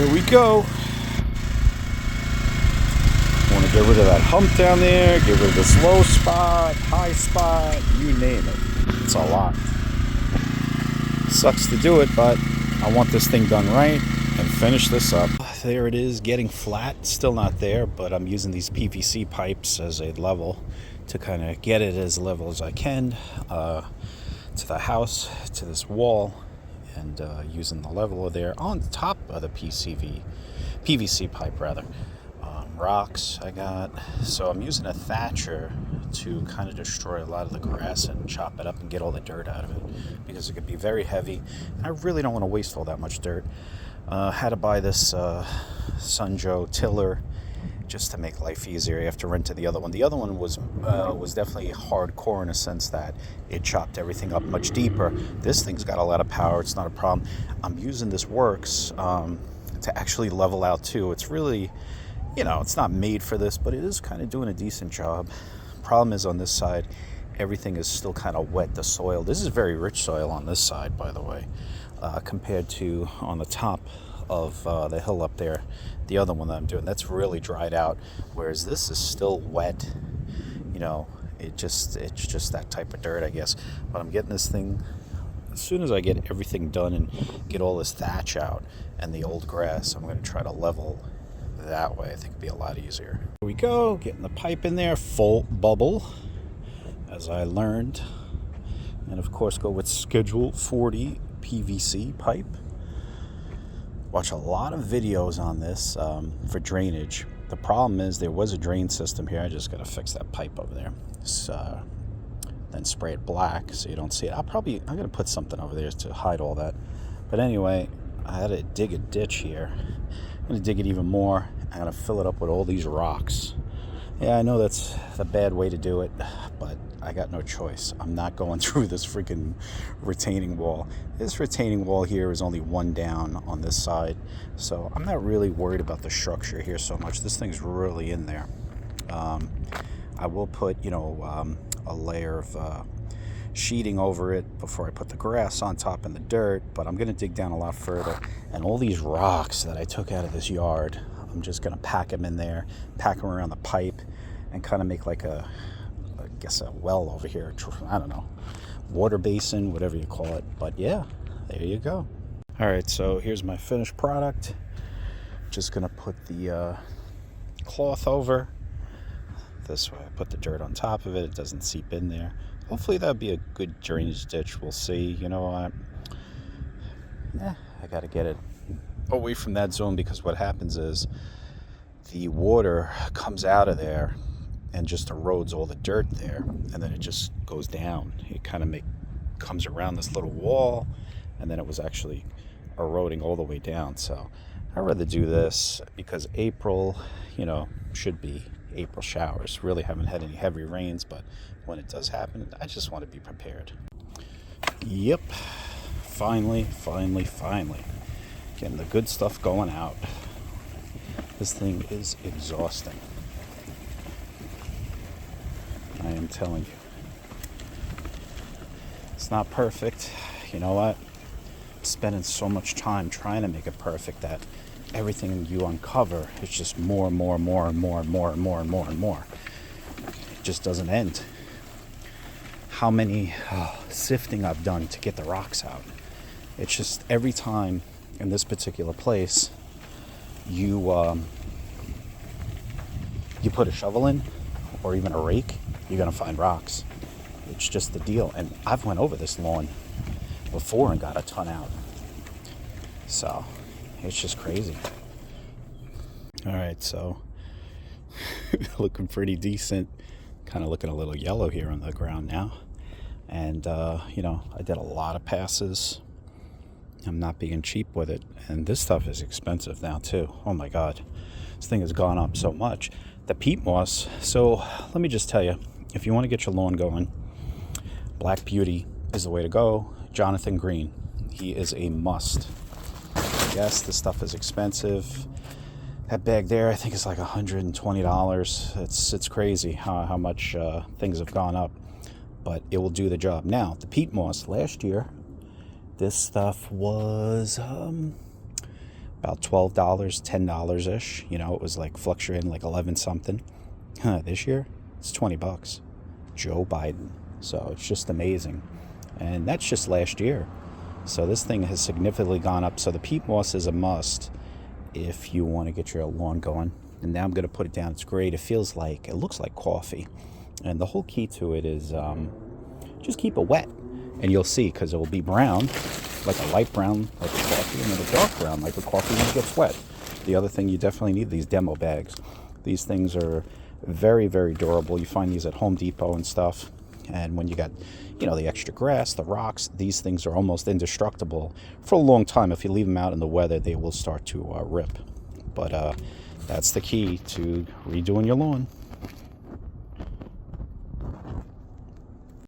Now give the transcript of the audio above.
Here we go. Want to get rid of that hump down there, get rid of this low spot, high spot, you name it. It's a lot. Sucks to do it, but I want this thing done right and finish this up. There it is, getting flat. Still not there, but I'm using these PVC pipes as a level to kind of get it as level as I can to the house, to this wall, and using the leveler there on top of the PVC pipe rather. Rocks I got, so I'm using a thatcher to kind of destroy a lot of the grass and chop it up and get all the dirt out of it, because it could be very heavy. I really don't want to waste all that much dirt. Had to buy this Sunjo tiller just to make life easier. You have to rent to the other one. The other one was definitely hardcore in a sense that it chopped everything up much deeper. This thing's got a lot of power. It's not a problem. I'm using this Works to actually level out too. It's really, you know, it's not made for this, but it is kind of doing a decent job. Problem is on this side, everything is still kind of wet, the soil. This is very rich soil on this side, by the way, compared to on the top of the hill up there, the other one that I'm doing. That's really dried out, whereas this is still wet. You know, it's just that type of dirt, I guess. But I'm getting this thing, as soon as I get everything done and get all this thatch out and the old grass, I'm going to try to level that way. I think it'd be a lot easier. Here we go, getting the pipe in there, full bubble, as I learned. And of course go with Schedule 40 PVC pipe. Watch a lot of videos on this for drainage. The problem is there was a drain system here. I just got to fix that pipe over there. So, then spray it black so you don't see it. I'm going to put something over there to hide all that. But anyway, I had to dig a ditch here. I'm going to dig it even more. I'm going to fill it up with all these rocks. Yeah, I know that's the bad way to do it, but I got no choice. I'm not going through this freaking retaining wall. This retaining wall here is only one down on this side, so I'm not really worried about the structure here so much. This thing's really in there. I will put, you know, a layer of sheeting over it before I put the grass on top and the dirt, but I'm going to dig down a lot further. And all these rocks that I took out of this yard, I'm just going to pack them in there, pack them around the pipe, and kind of make like I guess a well over here. I don't know, water basin, whatever you call it. But yeah, there you go. All right, so here's my finished product. Just going to put the cloth over. This way, I put the dirt on top of it. It doesn't seep in there. Hopefully that'd be a good drainage ditch. We'll see. You know, I got to get it away from that zone, because what happens is the water comes out of there and just erodes all the dirt there, and then it just goes down. It kind of comes around this little wall, and then it was actually eroding all the way down. So I'd rather do this, because April, you know, should be April showers. Really haven't had any heavy rains, but when it does happen, I just want to be prepared. Yep, finally getting the good stuff going out. This thing is exhausting, I am telling you. It's not perfect. You know what? I'm spending so much time trying to make it perfect that everything you uncover is just more and more. It just doesn't end. How many sifting I've done to get the rocks out. It's just every time in this particular place you put a shovel in or even a rake, you're gonna find rocks. It's just the deal. And I've went over this lawn before and got a ton out. So it's just crazy. All right, so looking pretty decent. Kind of looking a little yellow here on the ground now. And, you know, I did a lot of passes. I'm not being cheap with it. And this stuff is expensive now, too. Oh, my God. This thing has gone up so much. The peat moss. So let me just tell you, if you want to get your lawn going, Black Beauty is the way to go. Jonathan Green. He is a must. Yes, this stuff is expensive. That bag there, I think, is like $120. It's crazy how much things have gone up, but it will do the job. Now, the peat moss last year, this stuff was about $12, $10 ish. You know, it was like fluctuating like 11 something. This year, it's $20. Joe Biden. So it's just amazing. And that's just last year. So this thing has significantly gone up. So the peat moss is a must if you want to get your lawn going. And now I'm going to put it down. It's great. It looks like coffee. And the whole key to it is just keep it wet. And you'll see, because it will be brown, like a light brown, like a coffee, and then a dark brown, like a coffee when it gets wet. The other thing, you definitely need these demo bags. These things are very, very durable. You find these at Home Depot and stuff. And when you got, the extra grass, the rocks, these things are almost indestructible for a long time. If you leave them out in the weather, they will start to rip. But that's the key to redoing your lawn.